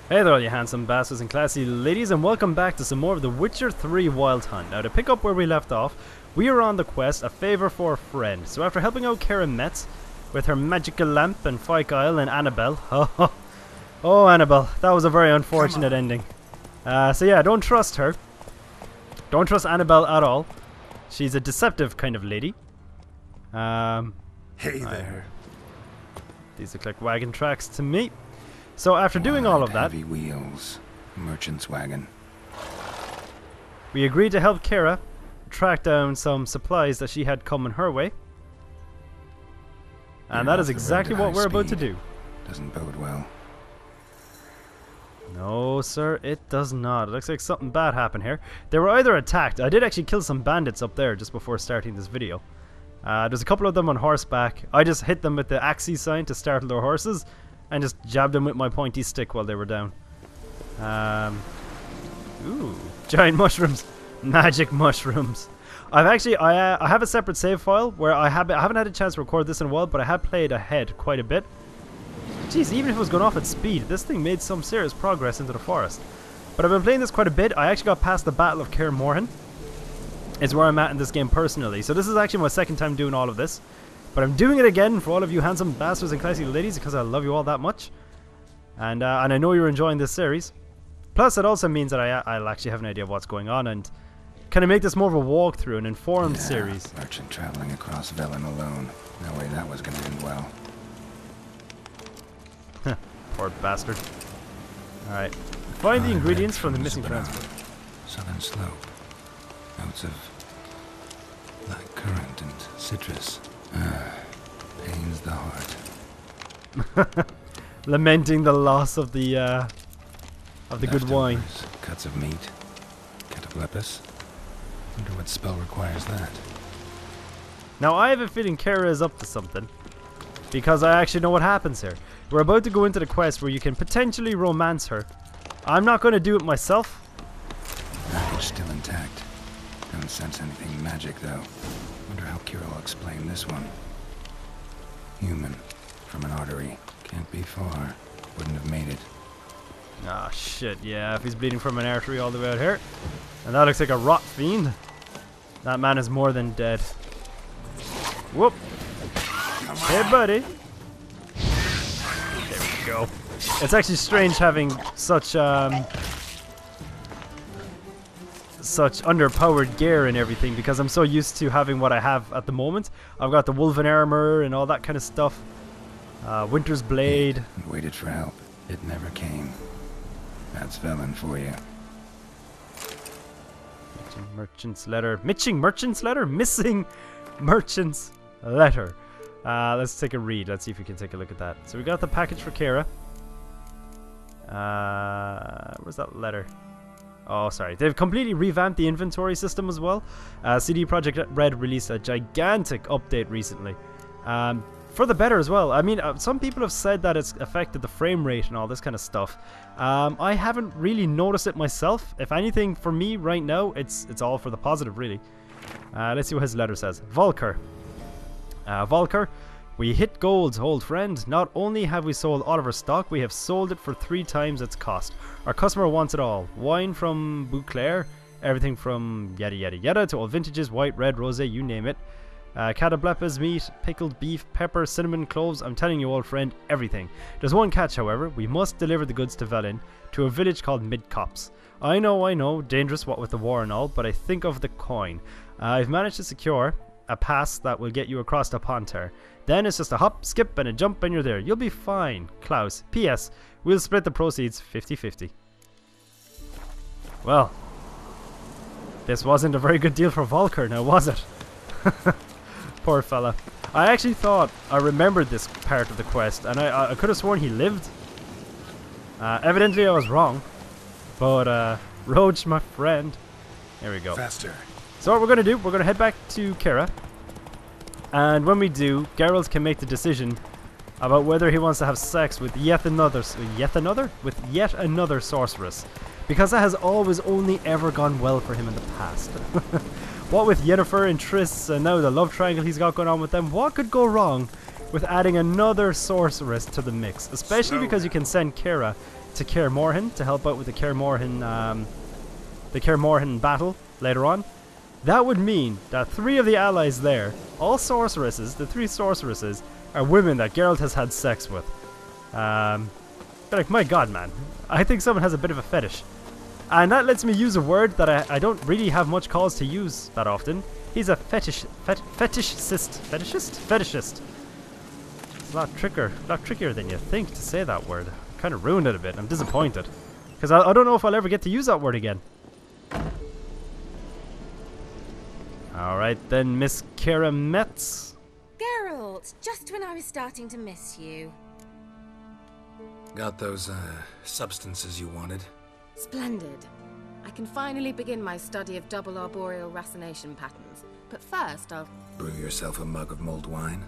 Hey there all you handsome bastards and classy ladies, and welcome back to some more of the Witcher 3 Wild Hunt. Now to pick up where we left off, we are on the quest, A Favour for a Friend. So after helping out Keira Metz with her magical lamp and Fyke Isle and Annabelle, oh Annabelle, that was a very unfortunate ending. So yeah, don't trust her. Don't trust Annabelle at all. She's a deceptive kind of lady. Hey there. These look like wagon tracks to me. So after doing all of that, heavy wheels, merchant's wagon. we agreed to help Kiera track down some supplies that she had coming her way. And that is exactly what we're about to do. Doesn't bode well. No, sir, it does not. It looks like something bad happened here. They were either attacked. I did actually kill some bandits up there just before starting this video. There's a couple of them on horseback. I just hit them with the axis sign to startle their horses and just jabbed them with my pointy stick while they were down. Ooh, giant mushrooms. Magic mushrooms. I've actually, I have a separate save file where I haven't had a chance to record this in a while, but I have played ahead quite a bit. Jeez, even if it was going off at speed, this thing made some serious progress into the forest. But I've been playing this quite a bit. I actually got past the Battle of Kaer Morhen. It's where I'm at in this game personally. So this is actually my second time doing all of this. But I'm doing it again for all of you handsome bastards and classy ladies because I love you all that much. And I know you're enjoying this series. Plus it also means that I'll actually have an idea of what's going on and kind of make this more of a walkthrough, an informed series. Merchant traveling across Velen alone. No way that was going to end well. Poor bastard. Alright. Find the ingredients from the missing transport. Southern slope. Notes of black currant and citrus. Pains the heart. Lamenting the loss of the good wine. Cuts of meat. Cataplepis. Wonder what spell requires that. Now I have a feeling Kiera is up to something, because I actually know what happens here. We're about to go into the quest where you can potentially romance her. I'm not going to do it myself. Package still intact. Don't sense anything magic though. Wonder how Kiera will explain this one. Human. From an artery. Can't be far. Wouldn't have made it. Ah, shit, yeah, if he's bleeding from an artery all the way out here. And that looks like a rot fiend. That man is more than dead. Whoop. Hey, buddy. There we go. It's actually strange having such underpowered gear and everything because I'm so used to having what I have at the moment. I've got the Wolven armor and all that kind of stuff. Winter's blade. Waited for help. It never came. That's Velen for you. Merchant's letter. Missing merchant's letter? Missing merchant's letter. Let's take a read. Let's see if we can take a look at that. So we got the package for Kiera. Where's that letter? Oh, sorry. They've completely revamped the inventory system as well. CD Projekt RED released a gigantic update recently. For the better as well. I mean, some people have said that it's affected the frame rate and all this kind of stuff. I haven't really noticed it myself. If anything, for me right now, it's all for the positive, really. Let's see what his letter says. Volker. Volker, we hit gold, old friend. Not only have we sold all of our stock, we have sold it for 3 times its cost. Our customer wants it all. Wine from Bouclair, everything from yada yada yada to all vintages, white, red, rosé, you name it. Cataplepis, meat, pickled beef, pepper, cinnamon, cloves. I'm telling you, old friend, everything. There's one catch, however. We must deliver the goods to Velen, to a village called Midcopse. I know, dangerous what with the war and all, but I think of the coin. I've managed to secure a pass that will get you across the Pontar. Then it's just a hop, skip, and a jump, and you're there. You'll be fine. Klaus. P.S. We'll split the proceeds 50-50. Well, this wasn't a very good deal for Volker, now was it? Poor fella. I actually thought I remembered this part of the quest, and I could have sworn he lived. Evidently I was wrong. But, Roach, my friend. There we go. Faster. So what we're going to do, we're going to head back to Kiera. And when we do, Geralt can make the decision about whether he wants to have sex with yet another sorceress. Because that has always only ever gone well for him in the past. What with Yennefer and Triss and now the love triangle he's got going on with them, what could go wrong with adding another sorceress to the mix, especially because you can send Kiera to Kaer Morhen to help out with the Kaer Morhen battle later on. That would mean that 3 of the allies there, all sorceresses, the 3 sorceresses, are women that Geralt has had sex with. Like, my god, man. I think someone has a bit of a fetish. And that lets me use a word that I don't really have much cause to use that often. He's a fetishist. Fetishist. It's a lot trickier than you think to say that word. Kind of ruined it a bit. I'm disappointed. Because I don't know if I'll ever get to use that word again. Alright then, Miss Keira Metz. Geralt, just when I was starting to miss you. Got those, substances you wanted? Splendid. I can finally begin my study of double arboreal racination patterns. But first, I'll... Brew yourself a mug of mulled wine?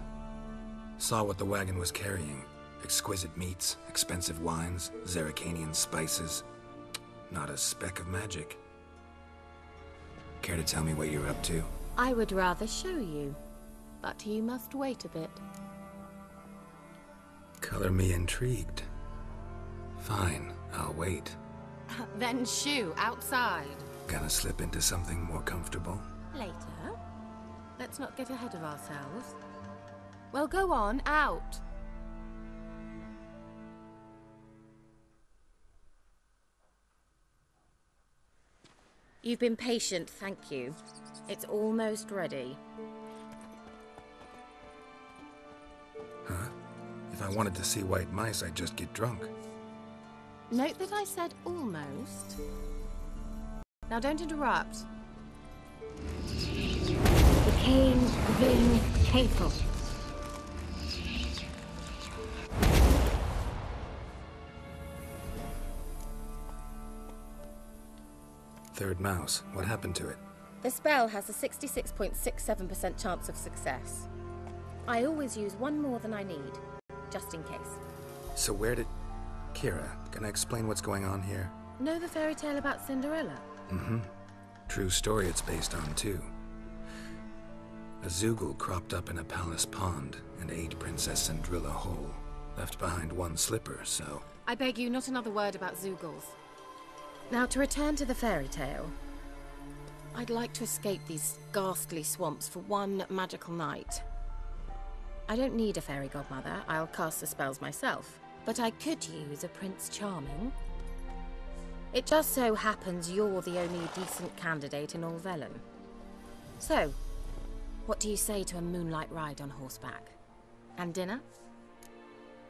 Saw what the wagon was carrying. Exquisite meats, expensive wines, Zerrikanian spices. Not a speck of magic. Care to tell me what you're up to? I would rather show you, but you must wait a bit. Color me intrigued. Fine, I'll wait. Then shoo, outside. Gonna slip into something more comfortable? Later. Let's not get ahead of ourselves. Well, go on, out. You've been patient, thank you. It's almost ready. Huh? If I wanted to see white mice, I'd just get drunk. Note that I said almost. Now don't interrupt. The Kaer Morhen faithful. Third mouse. What happened to it? The spell has a 66.67% chance of success. I always use one more than I need, just in case. So where did... Kiera, can I explain what's going on here? Know the fairy tale about Cinderella? Mm-hmm. True story it's based on, too. A Zoogle cropped up in a palace pond and ate Princess Cinderella whole. Left behind one slipper, so... I beg you, not another word about Zoogles. Now, to return to the fairy tale. I'd like to escape these ghastly swamps for one magical night. I don't need a fairy godmother, I'll cast the spells myself. But I could use a Prince Charming. It just so happens you're the only decent candidate in all Velen. So, what do you say to a moonlight ride on horseback? And dinner?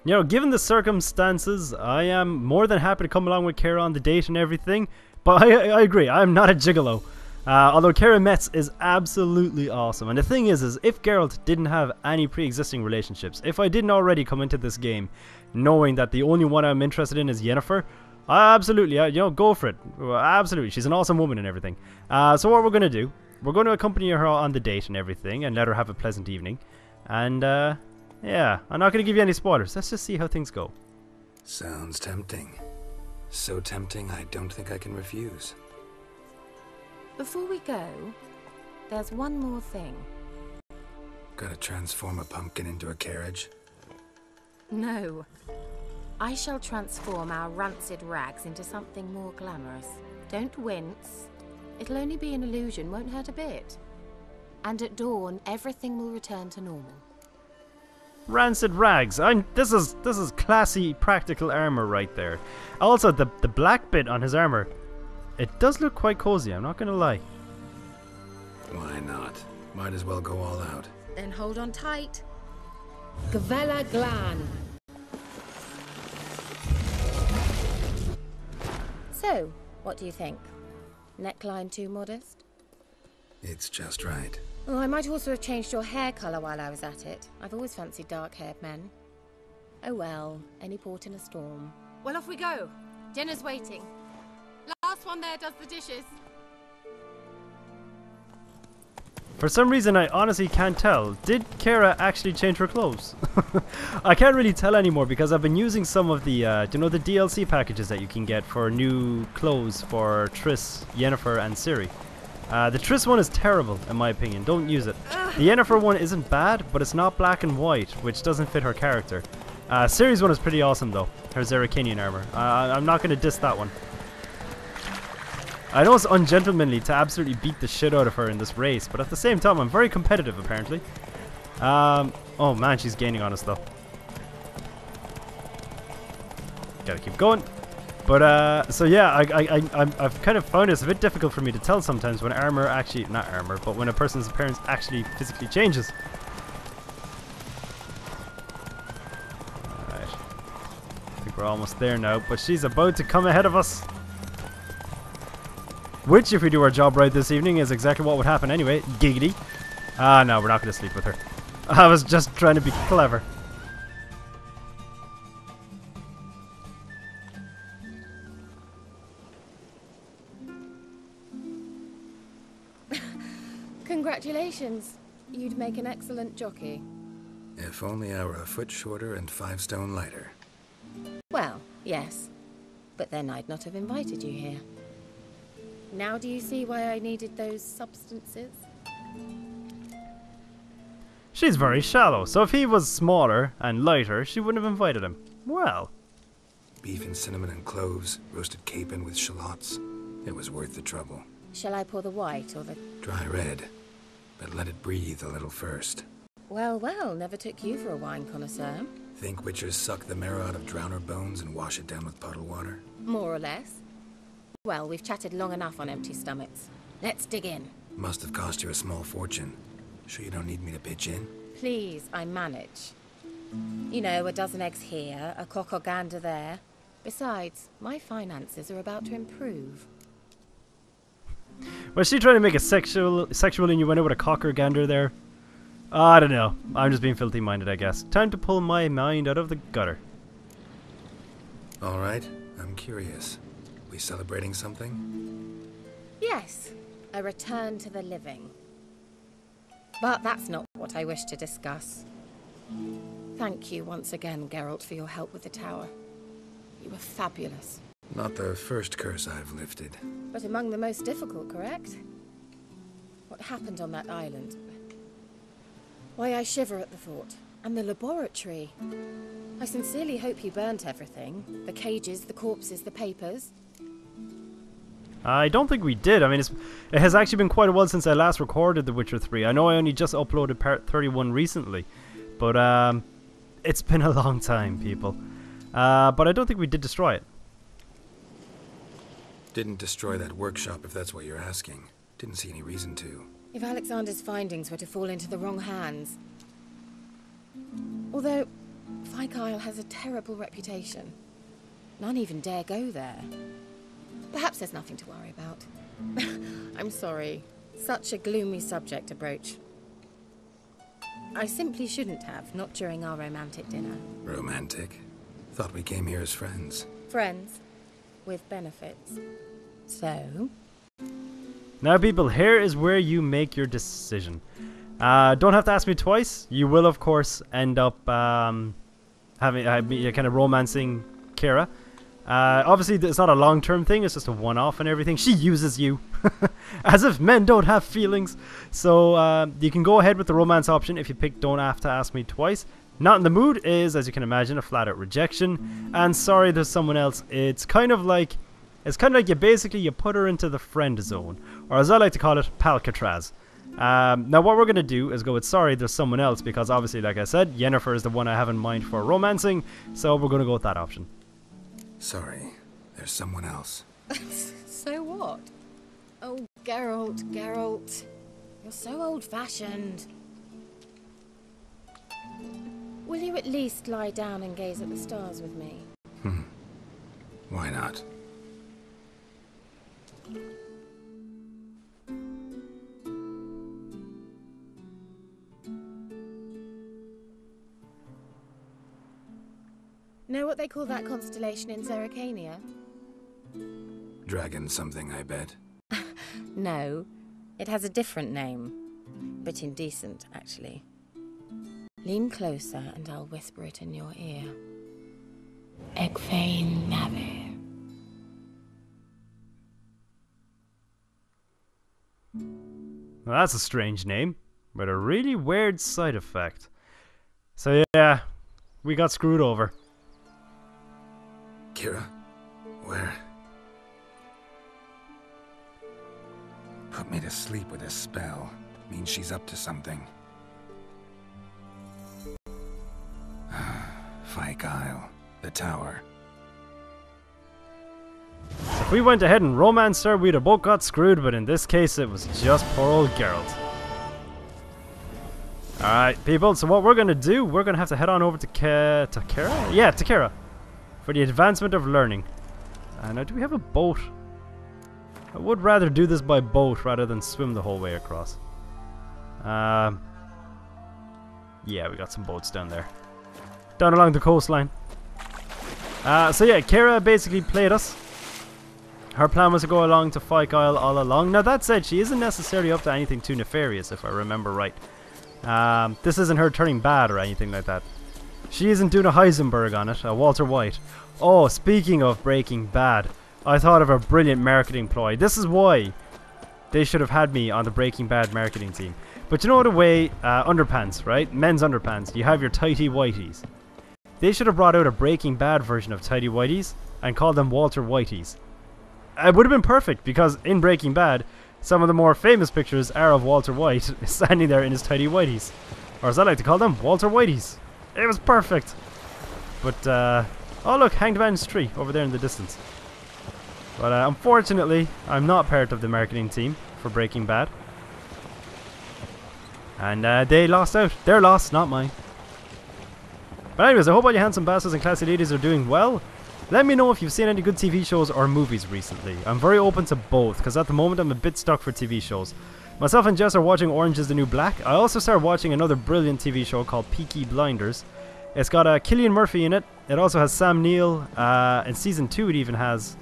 You know, given the circumstances, I am more than happy to come along with Kiera on the date and everything. But I agree, I'm not a gigolo. Although Keira Metz is absolutely awesome. And the thing is if Geralt didn't have any pre-existing relationships, if I didn't already come into this game knowing that the only one I'm interested in is Yennefer, absolutely, you know, go for it. Absolutely, she's an awesome woman and everything. So what we're going to do, we're going to accompany her on the date and everything and let her have a pleasant evening. And, yeah, I'm not going to give you any spoilers. Let's just see how things go. Sounds tempting. So tempting, I don't think I can refuse. Before we go, there's one more thing. Gotta transform a pumpkin into a carriage? No. I shall transform our rancid rags into something more glamorous. Don't wince. It'll only be an illusion, won't hurt a bit. And at dawn, everything will return to normal. Rancid rags. This is classy practical armor right there. Also, the black bit on his armor, it does look quite cozy, I'm not gonna lie. Why not? Might as well go all out. Then hold on tight. Gavella Glan. So, what do you think? Neckline too modest? It's just right. Oh, I might also have changed your hair colour while I was at it. I've always fancied dark-haired men. Oh well, any port in a storm. Well, off we go. Dinner's waiting. Last one there does the dishes. For some reason, I honestly can't tell. Did Kiera actually change her clothes? I can't really tell anymore because I've been using some of the, you know, the DLC packages that you can get for new clothes for Triss, Yennefer, and Ciri. The Triss one is terrible, in my opinion. Don't use it. The Yennefer one isn't bad, but it's not black and white, which doesn't fit her character. Ciri's one is pretty awesome, though. Her Zerrikanian armor. I'm not going to diss that one. I know it's ungentlemanly to absolutely beat the shit out of her in this race, but at the same time, I'm very competitive, apparently. Oh man, she's gaining on us, though. Gotta keep going. But, so yeah, I've kind of found it's a bit difficult for me to tell sometimes when armor actually, not armor, but when a person's appearance actually physically changes. Alright. I think we're almost there now, but she's about to come ahead of us. Which, if we do our job right this evening, is exactly what would happen anyway. Giggity. Ah, no, we're not going to sleep with her. I was just trying to be clever. Congratulations. You'd make an excellent jockey. If only I were a foot shorter and 5 stone lighter. Well, yes. But then I'd not have invited you here. Now do you see why I needed those substances? She's very shallow, so if he was smaller and lighter, she wouldn't have invited him. Well. Beef and cinnamon and cloves, roasted capon with shallots. It was worth the trouble. Shall I pour the white or the... Dry red, but let it breathe a little first. Well, well, never took you for a wine connoisseur. Think witchers suck the marrow out of drowner bones and wash it down with puddle water? More or less. Well, we've chatted long enough on empty stomachs. Let's dig in. Must have cost you a small fortune. Sure you don't need me to pitch in? Please, I manage. You know, a dozen eggs here, a cock or gander there. Besides, my finances are about to improve. Was she trying to make it sexual and you went out with a cock or gander there? I don't know. I'm just being filthy minded, I guess. Time to pull my mind out of the gutter. Alright, I'm curious. We celebrating something? Yes, a return to the living. But that's not what I wish to discuss. Thank you once again, Geralt, for your help with the tower. You were fabulous. Not the first curse I've lifted. But among the most difficult, correct? What happened on that island? Why, I shiver at the thought. And the laboratory. I sincerely hope you burnt everything. The cages, the corpses, the papers. I don't think we did. I mean, it has actually been quite a while since I last recorded The Witcher 3. I know I only just uploaded part 31 recently. But, it's been a long time, people. But I don't think we did destroy it. Didn't destroy that workshop, if that's what you're asking. Didn't see any reason to. If Alexander's findings were to fall into the wrong hands... Although, Vikyle has a terrible reputation. None even dare go there. Perhaps there's nothing to worry about. I'm sorry. Such a gloomy subject to broach. I simply shouldn't have, not during our romantic dinner. Romantic? Thought we came here as friends. Friends. With benefits. So? Now, people, here is where you make your decision. Don't have to ask me twice. You will, of course, end up having kind of romancing Kiera. Obviously, it's not a long-term thing. It's just a one-off and everything. She uses you. As if men don't have feelings. So, you can go ahead with the romance option if you pick don't have to ask me twice. Not in the mood is, as you can imagine, a flat-out rejection. And sorry, there's someone else. It's kind of like you put her into the friend zone. Or as I like to call it, Palcatraz. Now what we're going to do is go with sorry, there's someone else. Because obviously, like I said, Yennefer is the one I have in mind for romancing. So we're going to go with that option. Sorry, there's someone else. So what? Oh, Geralt. You're so old-fashioned. Will you at least lie down and gaze at the stars with me? Why not? Know what they call that constellation in Zerrikania? Dragon something, I bet. No, it has a different name. But indecent, actually. Lean closer and I'll whisper it in your ear. Egfain Nave. Well, that's a strange name, with a really weird side effect. So yeah, we got screwed over. Kiera? Where? Put me to sleep with a spell. Means she's up to something. Fyke Isle. The tower. So if we went ahead and romanced her, we'd have both got screwed, but in this case it was just poor old Geralt. Alright, people, so what we're going to do, we're going to have to head on over to Kiera? Yeah, to Kiera. For the advancement of learning. Now, do we have a boat? I would rather do this by boat rather than swim the whole way across. Yeah, we got some boats down there. Down along the coastline. So yeah, Kiera basically played us. Her plan was to go along to Fyke Isle all along. Now that said, she isn't necessarily up to anything too nefarious, if I remember right. This isn't her turning bad or anything like that. She isn't doing a Heisenberg on it, a Walter White. Oh, speaking of Breaking Bad, I thought of a brilliant marketing ploy. This is why they should have had me on the Breaking Bad marketing team. But you know the way underpants, right? Men's underpants. You have your tighty whities. They should have brought out a Breaking Bad version of tighty whities and called them Walter Whiteys. It would have been perfect because in Breaking Bad, some of the more famous pictures are of Walter White standing there in his tighty whities. Or as I like to call them, Walter Whiteys. It was perfect. But, oh look, Hanged Man's tree over there in the distance. But unfortunately, I'm not part of the marketing team for Breaking Bad. And they lost out. Their loss, not mine. But anyways, I hope all you handsome bastards and classy ladies are doing well. Let me know if you've seen any good TV shows or movies recently. I'm very open to both, because at the moment I'm a bit stuck for TV shows. Myself and Jess are watching Orange is the New Black. I also started watching another brilliant TV show called Peaky Blinders. It's got Cillian Murphy in it. It also has Sam Neill. In season 2 it even has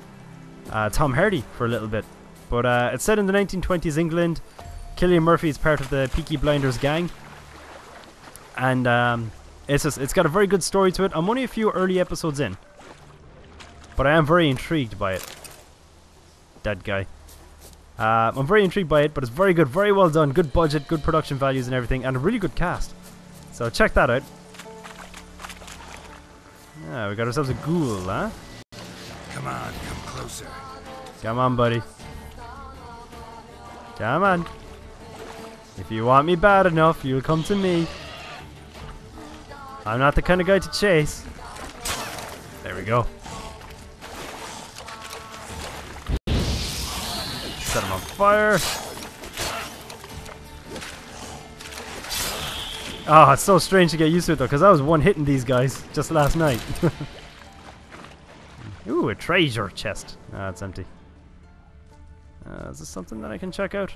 Tom Hardy for a little bit. But it's set in the 1920s England. Cillian Murphy is part of the Peaky Blinders gang. And it's got a very good story to it. I'm only a few early episodes in. But I am very intrigued by it. That guy. I'm very intrigued by it, but it's very good, very well done. Good budget, good production values and everything, and a really good cast. So check that out. Yeah, we got ourselves a ghoul, huh? Come on, come closer. Come on, buddy. Come on. If you want me bad enough, you'll come to me. I'm not the kind of guy to chase. There we go. Set him on fire. Oh, it's so strange to get used to it though, because I was one-hitting these guys just last night. Ooh, a treasure chest. Ah, it's empty. Is this something that I can check out?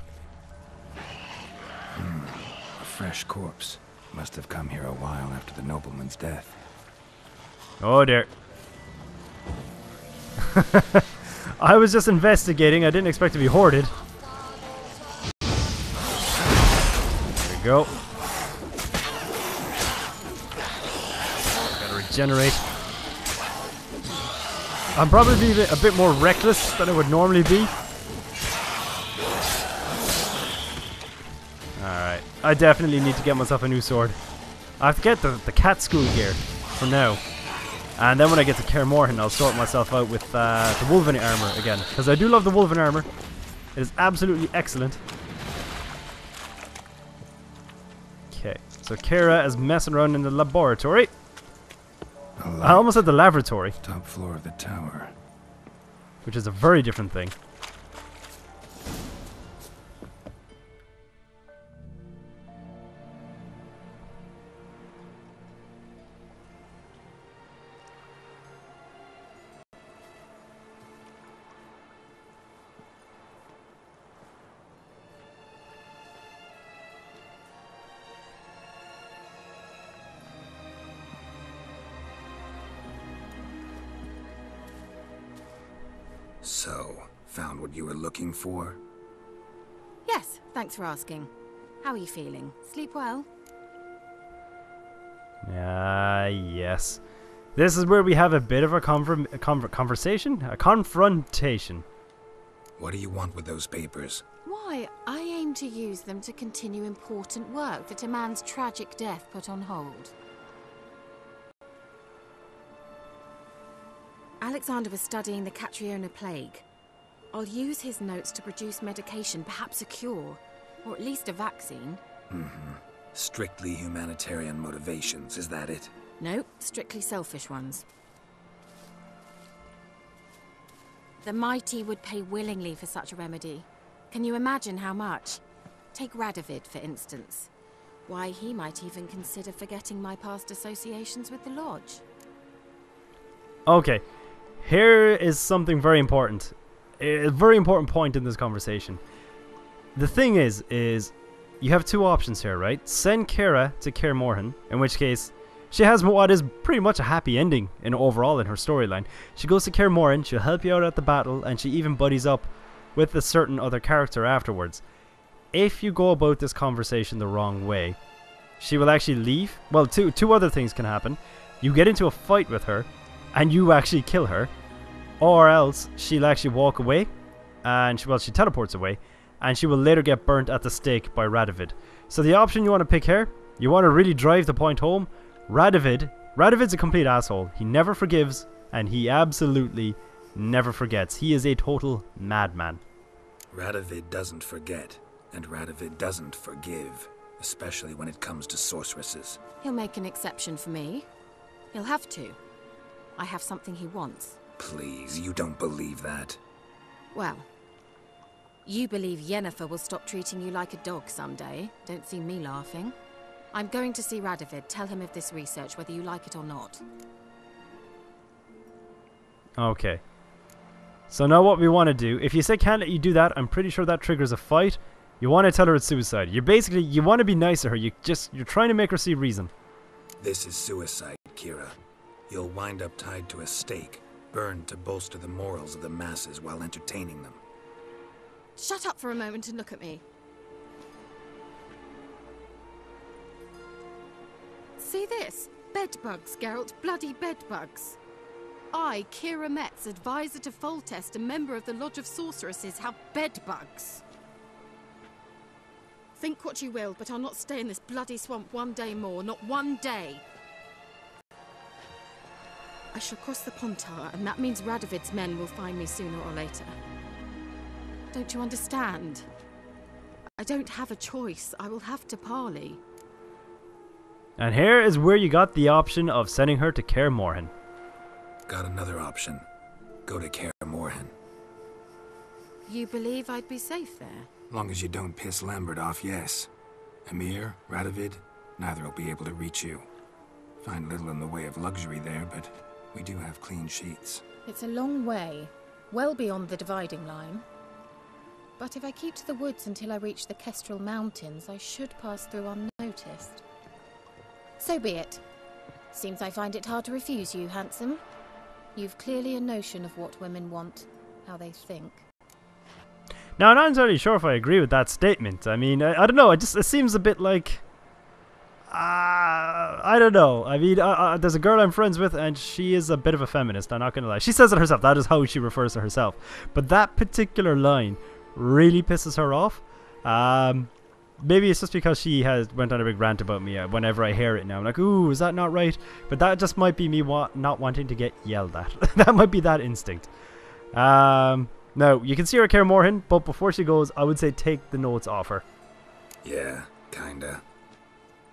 A fresh corpse. Must have come here a while after the nobleman's death. Oh dear. I was just investigating. I didn't expect to be hoarded. There we go. Gotta regenerate. I'm probably a bit more reckless than I would normally be. Alright. I definitely need to get myself a new sword. I have to get the cat school gear for now. And then when I get to Kaer Morhen, I'll sort myself out with the Wolven armor again. Because I do love the Wolven armor. It is absolutely excellent. Okay, so Kiera is messing around in the laboratory. I almost said the lavatory. Top floor of the tower. Which is a very different thing. So, found what you were looking for? Yes, thanks for asking. How are you feeling? Sleep well? Yes. This is where we have a bit of a conversation? A confrontation. What do you want with those papers? Why? Why, I aim to use them to continue important work that a man's tragic death put on hold. Alexander was studying the Catriona plague. I'll use his notes to produce medication, perhaps a cure, or at least a vaccine. Strictly humanitarian motivations, is that it? No, strictly selfish ones. The mighty would pay willingly for such a remedy. Can you imagine how much? Take Radovid, for instance. Why, he might even consider forgetting my past associations with the Lodge. Okay, here is something very important. A very important point in this conversation. The thing is you have two options here, right? Send Kiera to Kaer Morhen, in which case she has what is pretty much a happy ending overall in her storyline. She goes to Kaer Morhen, she'll help you out at the battle, and she even buddies up with a certain other character afterwards. If you go about this conversation the wrong way, she will actually leave. Well, two other things can happen. You get into a fight with her, and you actually kill her, or else she'll actually walk away, and she teleports away, and she will later get burnt at the stake by Radovid. So the option you want to pick here, you want to really drive the point home. Radovid's a complete asshole. He never forgives, and he absolutely never forgets. He is a total madman. Radovid doesn't forget, and Radovid doesn't forgive, especially when it comes to sorceresses. He'll make an exception for me. He'll have to. I have something he wants. Please, you don't believe that. Well, you believe Yennefer will stop treating you like a dog someday. Don't see me laughing. I'm going to see Radovid. Tell him of this research, whether you like it or not. Okay. So now what we want to do, if you say can't let you do that, I'm pretty sure that triggers a fight. You want to tell her it's suicide. You want to be nice to her. You're trying to make her see reason. This is suicide, Kiera. You'll wind up tied to a stake, burned to bolster the morals of the masses while entertaining them. Shut up for a moment and look at me. See this? Bedbugs, Geralt. Bloody bedbugs. I, Keira Metz, advisor to Foltest, a member of the Lodge of Sorceresses, have bedbugs. Think what you will, but I'll not stay in this bloody swamp one day more. Not one day. I shall cross the Pontar, and that means Radovid's men will find me sooner or later. Don't you understand? I don't have a choice. I will have to parley. And here is where you got the option of sending her to Kaer Morhen. Got another option. Go to Kaer Morhen. You believe I'd be safe there? Long as you don't piss Lambert off, yes. Emir, Radovid, neither will be able to reach you. Find little in the way of luxury there, but we do have clean sheets. It's a long way, well beyond the dividing line. But if I keep to the woods until I reach the Kestrel Mountains, I should pass through unnoticed. So be it. Seems I find it hard to refuse you, handsome. You've clearly a notion of what women want, how they think. Now, I'm not entirely sure if I agree with that statement. I mean, I don't know. It seems a bit like... I don't know. I mean, there's a girl I'm friends with, and she is a bit of a feminist. I'm not going to lie. She says it herself. That is how she refers to herself. But that particular line really pisses her off. Maybe it's just because she went on a big rant about me whenever I hear it now. I'm like, ooh, is that not right? But that just might be me not wanting to get yelled at. That might be that instinct. Now, you can see her at Kaer Morhen, but before she goes, I would say take the notes off her. Yeah, kinda.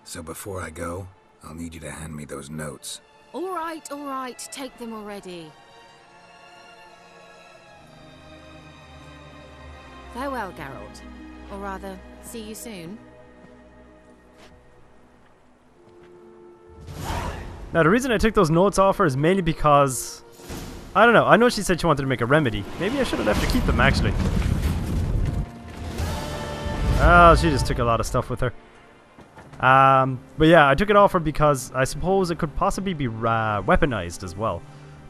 So before I go, I'll need you to hand me those notes. All right, take them already. Farewell, Geralt. Or rather, see you soon. Now, the reason I took those notes off her is mainly because... I don't know. I know she said she wanted to make a remedy. Maybe I should have left her keep them, actually. Oh, she just took a lot of stuff with her. But yeah, I took it off her because I suppose it could possibly be weaponized as well.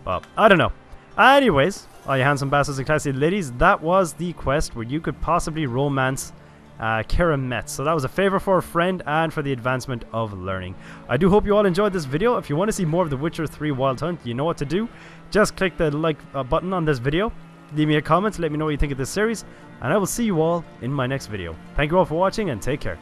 But I don't know. Anyways, all you handsome bastards and classy ladies, that was the quest where you could possibly romance Keira Metz. So that was a favor for a friend and for the advancement of learning. I do hope you all enjoyed this video. If you want to see more of the Witcher 3 Wild Hunt, you know what to do. Just click the like button on this video. leave me a comment, let me know what you think of this series, and I will see you all in my next video. Thank you all for watching, and take care.